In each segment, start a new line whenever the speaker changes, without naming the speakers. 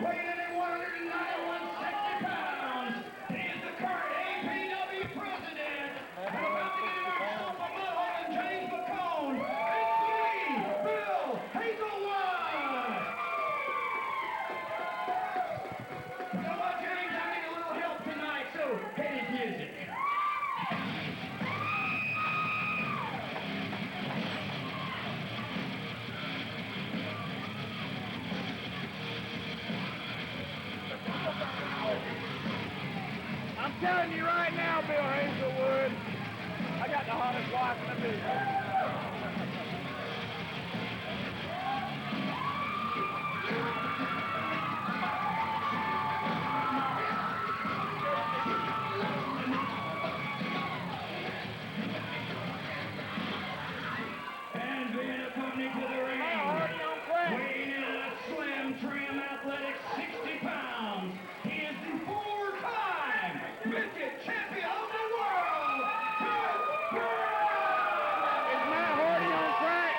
weighing in at 191.60 pounds. He is the current APW president. And about to get him himself a medal and James McCombs. It's Lee Bill Hazelwood. You know what, James? I need a little help tonight, so hit his music.
I'm telling you right now, Bill Hazelwood, I got the hottest wife in the business.
And being accompanied to the ring, weighing in at a slim, trim, athletic 60 pounds, he is the four-time midget champion of the world,
Is Matt Hardy on crack?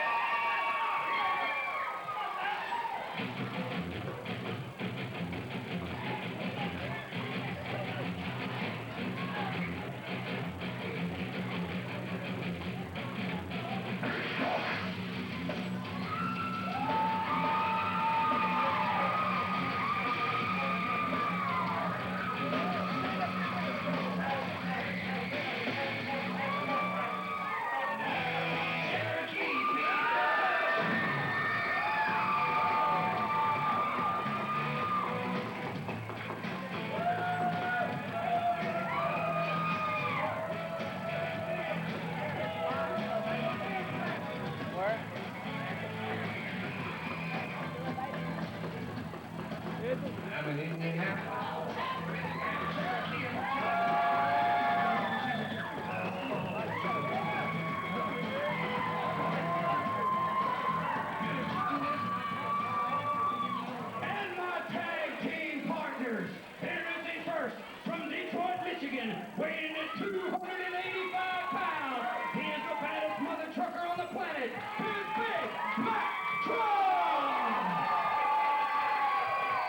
And my tag team partners, introducing first from Detroit, Michigan, weighing in at 285 pounds. He is the baddest mother trucker on the planet. Here's Big Mack.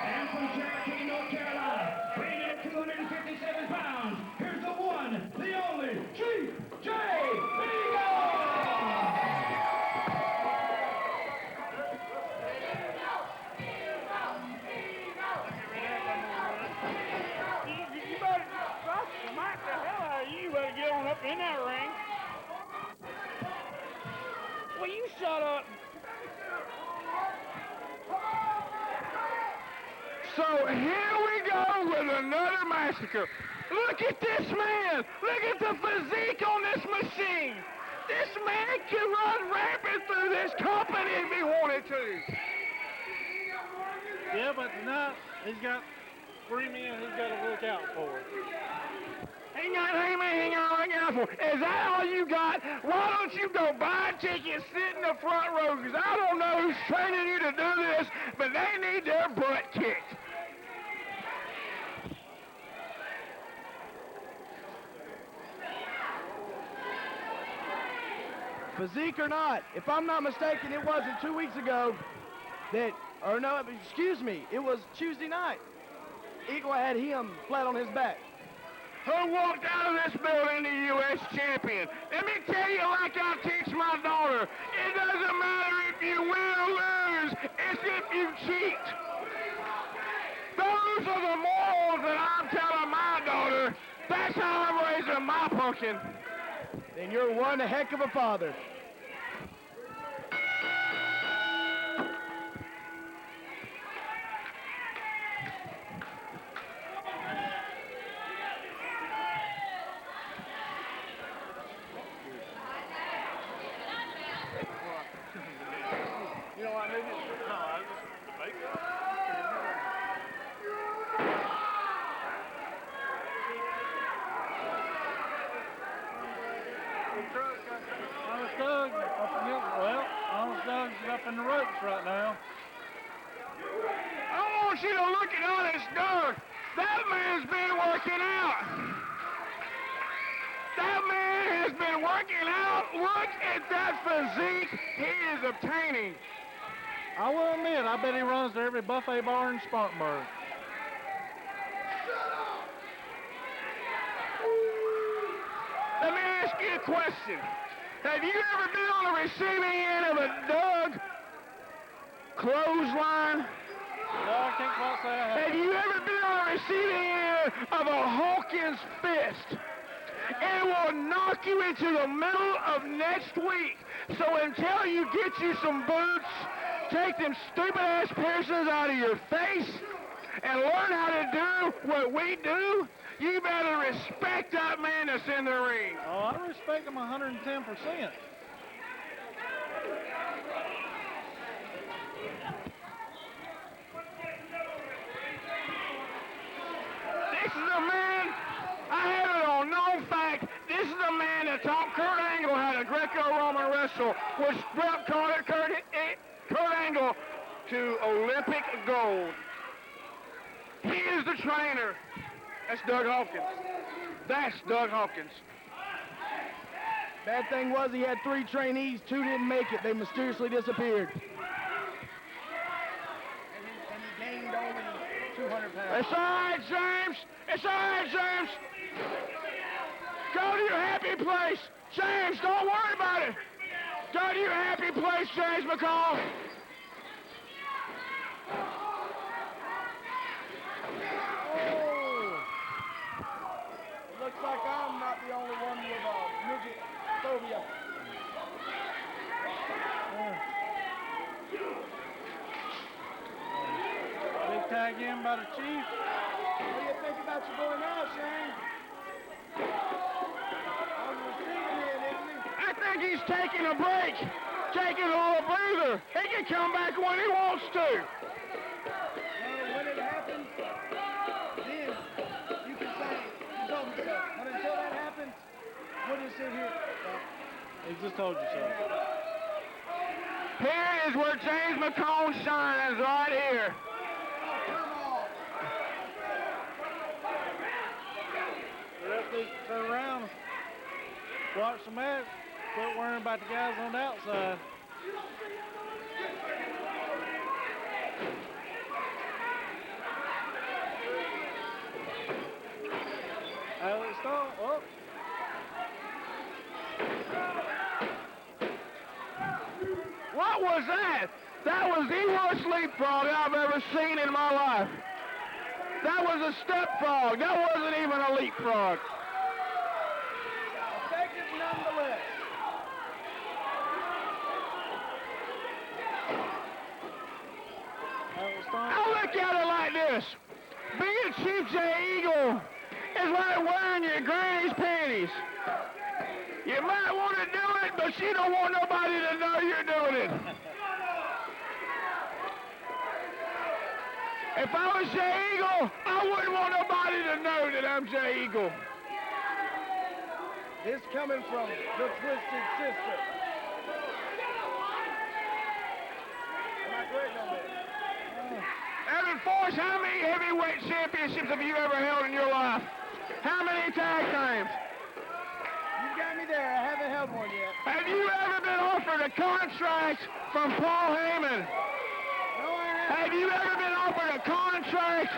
And from Cherokee, North Carolina, weighing in at 257 pounds. Here's the one, the only, Chief J. Eagle.
You better smack the hell out of you. You better get on up in that ring. Will you shut up? So here we go with another massacre. Look at this man. Look at the physique on this machine. This man can run rampant through this company if he wanted to.
Yeah, but tonight he's got 3 men he's got to look out for.
Ain't got anything to look out for. Is that all you got? Why don't you go buy a ticket, sit in the front row? Because I don't know who's training you to do this, but they need their butt kicked. Physique or not, if I'm not mistaken, it wasn't 2 weeks ago that, or no, excuse me, it was Tuesday night. Eagle had him flat on his back. Who walked out of this building the U.S. champion? Let me tell you like I teach my daughter, it doesn't matter if you win or lose, it's if you cheat. Those are the morals that I'm telling my daughter. That's how I'm raising my pumpkin. Then you're one heck of a father.
You know what I mean? No, I was just to make it. Honest Doug's up in the ropes right now.
I want you to look at Honest Doug. That man's been working out. That man has been working out. Look at that physique he is obtaining.
I will admit, I bet he runs to every buffet bar in Spartanburg.
Let me ask you a question. Have you ever been on the receiving end of a Doug clothesline?
No, I can't quite say I have.
Have you ever been on the receiving end of a Hawkins fist? It will knock you into the middle of next week. So until you get you some boots, take them stupid ass piercings out of your face, and learn how to do what we do, you better respect that man that's in the ring.
Oh, I respect him 110%.
This is a man, I have it on known fact, this is a man that taught Kurt Angle how to Greco-Roman wrestle, which brought Kurt Angle to Olympic gold. He is the trainer. That's Doug Hawkins. That's Doug Hawkins.
Bad thing was he had 3 trainees, 2 didn't make it. They mysteriously disappeared. And he gained only 200 pounds.
It's all right, James. It's all right, James. Go to your happy place. James, don't worry about it. Go to your happy place, James McCombs.
Looks like I'm not the only one with midget phobia.
Big tag in by the chief.
What do you think about your boy now, Shane? On the receiving end, isn't he?
I think he's taking a break, taking a little breather. He can come back when he wants to.
Well, when it happens, then you can say you told me so. But until that happens, we'll just sit here.
He just told you so.
Here is where James McCombs shines, right here.
The rest needs to turn around, watch the match, quit worrying about the guys on the outside. Alex Stone, oh.
What was that? That was the worst leapfrog I've ever seen in my life. That was a step frog. That wasn't even a leapfrog.
Effective nonetheless.
Alex Stone.
I look at it like this. Being Chief J Eagle is like wearing your granny's panties. You might want to do it, but you don't want nobody to know you're doing it. If I was J Eagle, I wouldn't want nobody to know that I'm J Eagle.
This coming from the Twisted Sister. Am I correct on that?
Evan Force, how many heavyweight championships have you ever held in your life? How many tag teams?
You got me there. I haven't held one yet.
Have you ever been offered a contract from Paul Heyman?
No, I haven't.
Have you ever been offered a contract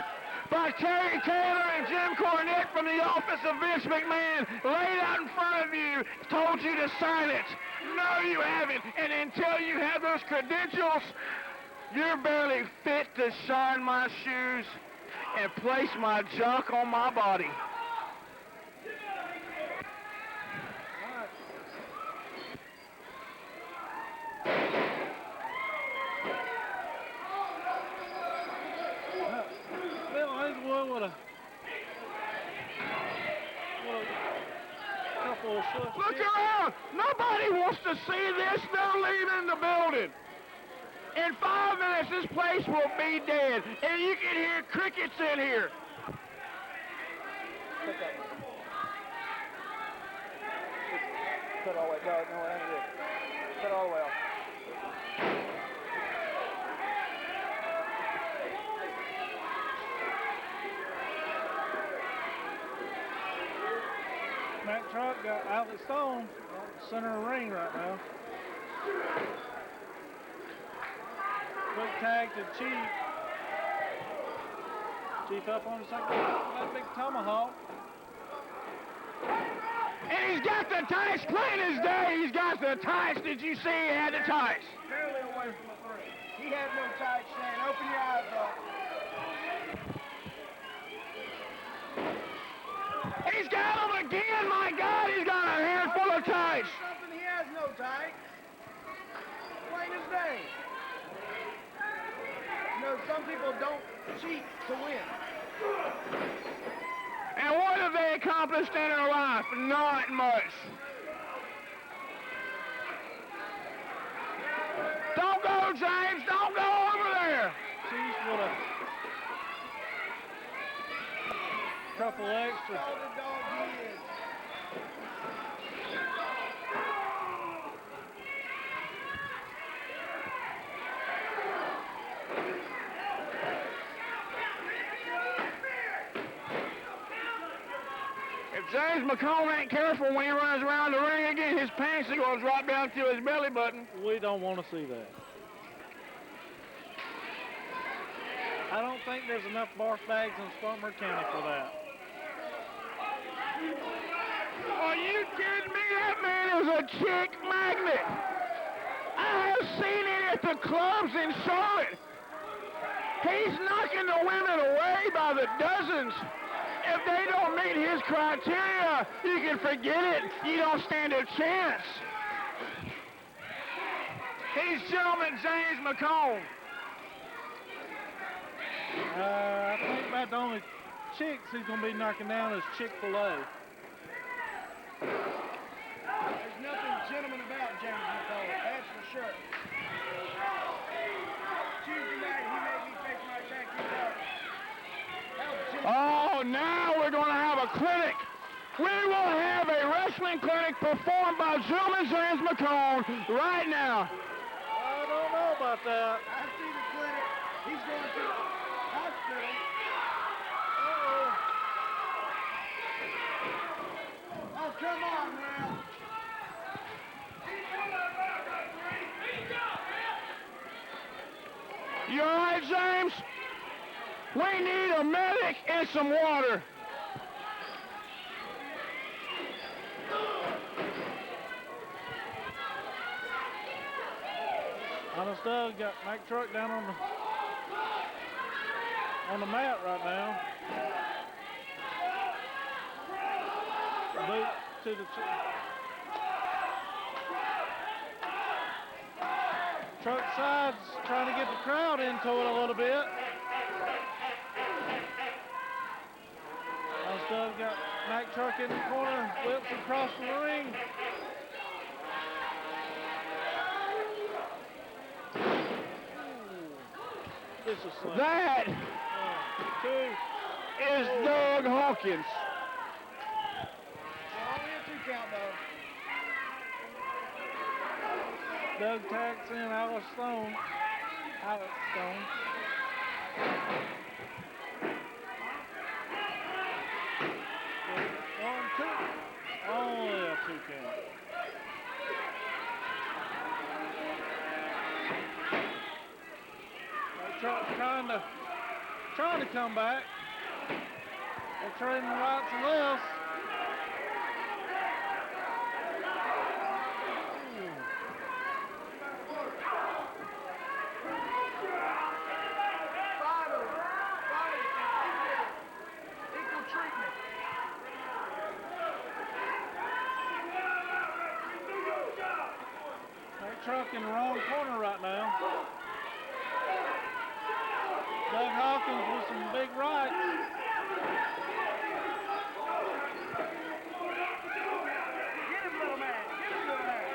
by Terry Taylor and Jim Cornette from the office of Vince McMahon, laid out in front of you, told you to sign it? No, you haven't. And until you have those credentials, you're barely fit to shine my shoes and place my junk on my body.
Bill Hazelwood with a couple of slips.
Look around. Nobody wants to see this. They're leaving the building. In 5 minutes, this place will be dead. And you can hear crickets in here.
Cut all the way. No, I ain't good. Cut all the way off.
Mack Truck got Alex Stone center of the ring right now. Quick tag to Chief. Chief up on the second. That big tomahawk.
And he's got the tights, plain as day. He's got the tights. Did you see he had the tights?
Barely away from the three. He had no tight, Shane. Open your eyes up.
He's got them again. My God, he's got a handful of tights.
Something he has no tight. Plain as day. You know, some people don't cheat to win.
And what have they accomplished in their life? Not much. Don't go, James. Don't go over there.
Chief with a couple extra.
Oh, the dog he is.
If James McCombs ain't careful when he runs around the ring again, his pants are going to drop down to his belly button.
We don't want to see that. I don't think there's enough barf bags in Spartanburg County for that.
Are you kidding me? That man is a chick magnet. I have seen it at the clubs in Charlotte. He's knocking the women away by the dozens. If they don't meet his criteria, you can forget it. You don't stand a chance. He's gentleman James McCombs.
I think about the only chicks he's going to be knocking down is Chick-fil-A.
There's nothing gentleman about James McCombs, that's for sure. Tuesday night, he made me take my khakis off.
Oh, now we're going to have a clinic. We will have a wrestling clinic performed by gentleman James McCombs right now.
I don't know about that.
I see the clinic. He's going to the hospital. Oh, come on, man.
You all right, James? We need a medic and some water.
Honest Doug got Mack Truck down on the mat right now. Boot to the truck sides, trying to get the crowd into it a little bit. Honest Doug got Mack Truck in the corner, whips across the ring.
That is Doug Hawkins.
Only a 2 count, though.
Doug tacks in Alex Stone. 1, 2. Only a 2 count. Trying to come back. They're trading rights and lefts.
Equal treatment.
That truck in the wrong corner right now. Doug Hawkins with some big rights.
Get him, little man. Get him, little man.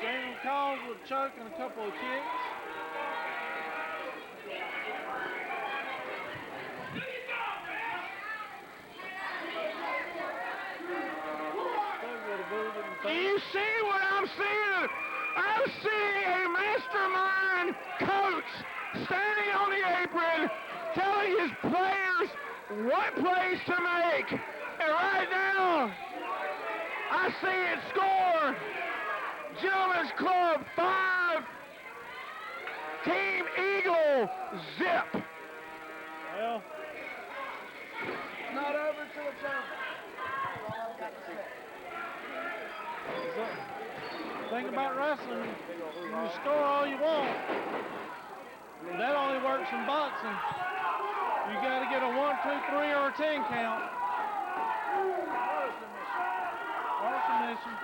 James McCombs with Chuck and a couple of kicks.
Do you see what I'm seeing? I'm seeing a mastermind coach standing on the apron telling his players what plays to make. And right now, I see it score. Gentlemen's Club 5, Team Eagle zip.
Well,
It's not over till it's over.
the thing about wrestling, you can score all you want. That only works in boxing. You got to get a 1, 2, 3, or a 10 count. Or submission.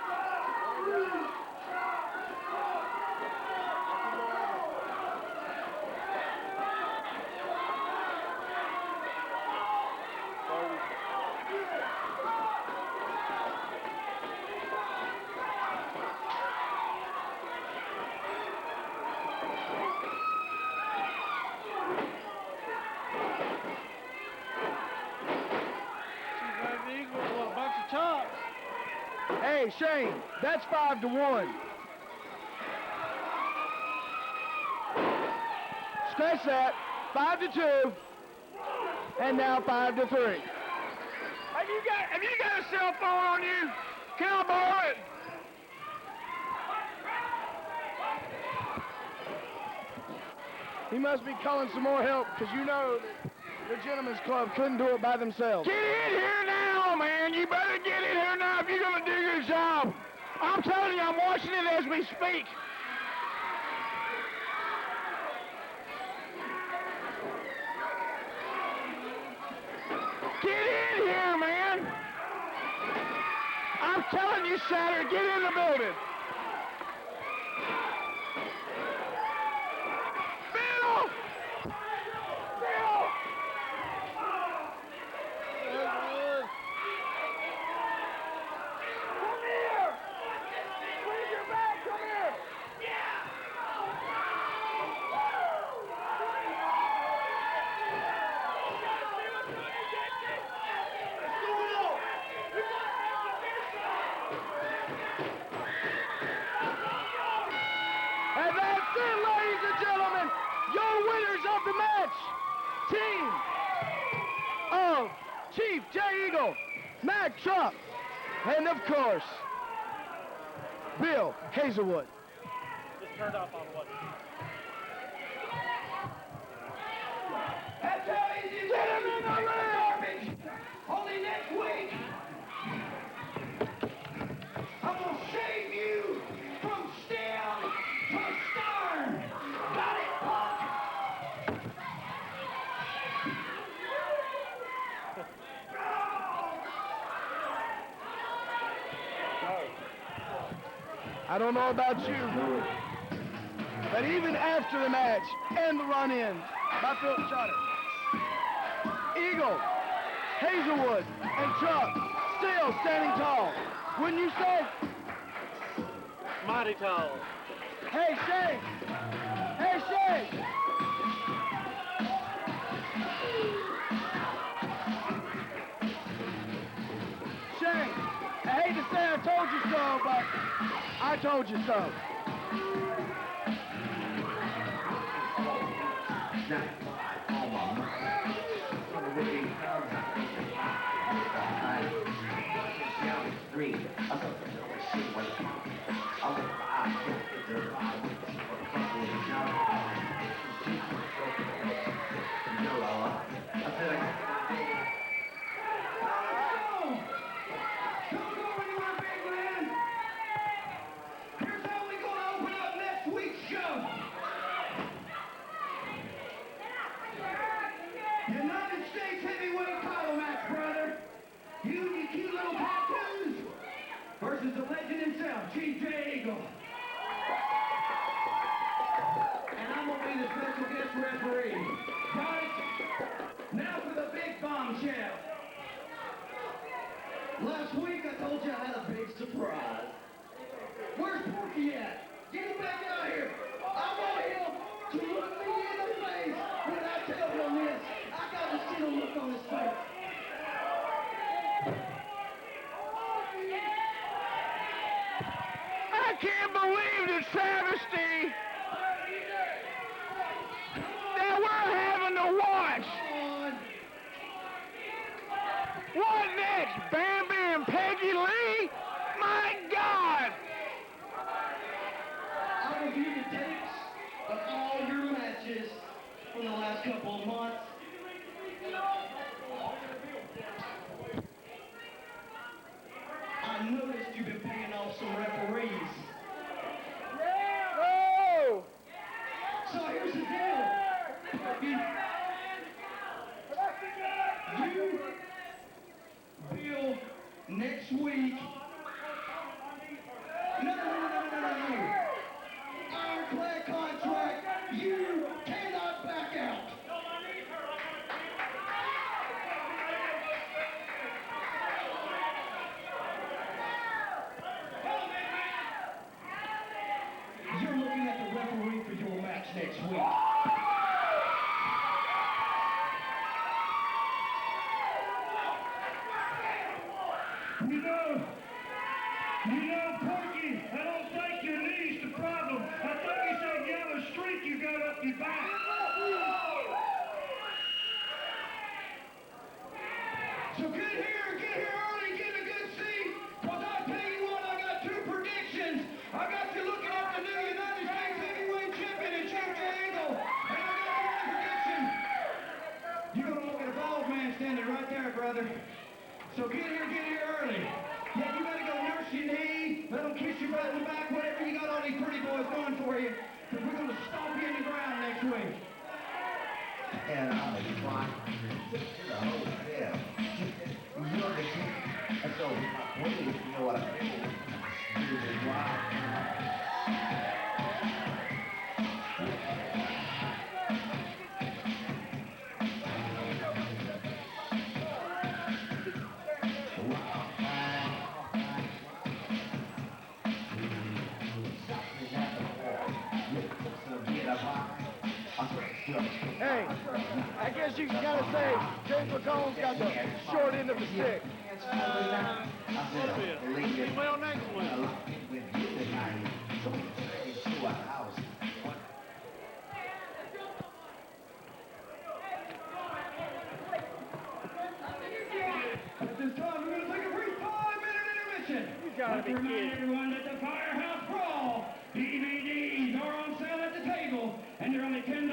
Hey, Shane, that's 5-1. Scratch that. 5-2. And now 5-3.
Have you got a cell phone on you? Can I borrow it?
He must be calling some more help because you know that the Gentlemen's Club couldn't do it by themselves.
Get in here now, man. You better get in here now if you're going to do your job. I'm telling you, I'm watching it as we speak. Get in here, man. I'm telling you, Shatter, get in the building. Bill! Bill! Come here! Bring your back, come here!
And that's it, ladies and gentlemen, your winners of the match, team of Chief J. Eagle, Mack Truck, and of course, Bill Hazelwood.
Just turned off on what?
That's how easy it is. Garbage. Only next week, I'm going to save you from stem to stern. Got it, punk?
I don't know about you, but even after the match and the run-in by Philip Trotter, Eagle, Hazelwood, and Chuck still standing tall. Wouldn't you say?
Mighty tall.
Hey, Shane! Hey, Shane! Shane, I hate to say I told you so, but I told you so.
Don't go anywhere, big man. Here's how we gonna open up next week's show. United States heavyweight title match, brother. You and your cute little tattoos versus the legend himself, Chief J. Eagle. And I'm gonna be the special guest referee. Got it? Now for the big bombshell. Last week I told you I had a big surprise. Where's Porky at? Get him back out here. I want him to look me in the face when I tell him this. I got to see the look on his face.
I can't believe the travesty that we're having to watch.
Come on.
What next? Bambi and Peggy Lee? My God!
next week. You know, Porky, I don't think your knee's the problem. I think it's that yellow streak you got up your back. So get here early, get a good seat, because I tell you what, I got two predictions. I got you looking at the new United States heavyweight champion and Champion Angle, and I got one prediction. You're going to look at a bald man standing right there, brother. So get here early. Yeah, you better go nurse your knee, let them kiss your butt in the back, whatever you got all these pretty boys doing for you, because we're going to stomp you in the ground next week.
And I'm a fine. Yeah. You're the king. And so, please, you know what I mean? This is why.
Hey, I guess you can kind of say James McCombs got the short end of the stick.
Well, next week.
At this time, we're going to take a brief 5-minute intermission.
You gotta be
Remind
kidding.
everyone that the Firehouse Brawl DVDs are on sale at the table, and they're only $10.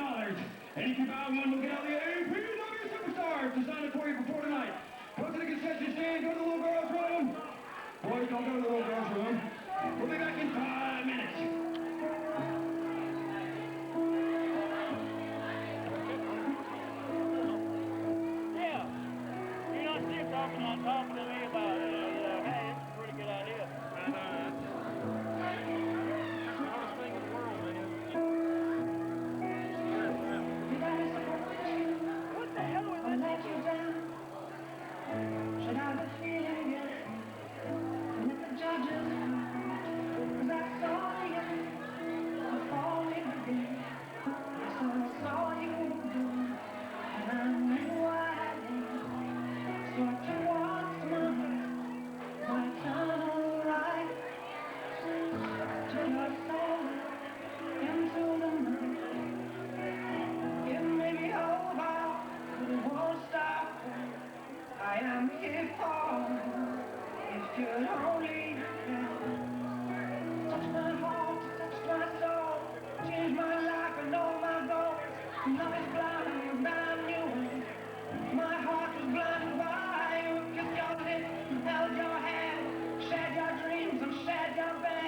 And if you buy one, we'll get all the APW superstars designed for you before tonight. Go to the concession stand, go to the little girl's room. Boys, don't go to the little girl's room. We'll be back in 5 minutes.
Yeah. You know, Steve talking to me about hey, it's a pretty good idea.
Hardest thing in the world, man.
What the hell was that?
Should I be feeling good? With the judges, 'cause I saw you falling again. So I saw you do, and I knew what I did. So I towards my eternal life, to your soul, into the night. It may be over, but it won't stop. I am here for if you'd only touch my heart, touch my soul, change my life and all my goals. Love is blind, blind you. My heart was blinded by you. Kissed your lips, held your hand, shared your dreams and shared your bed.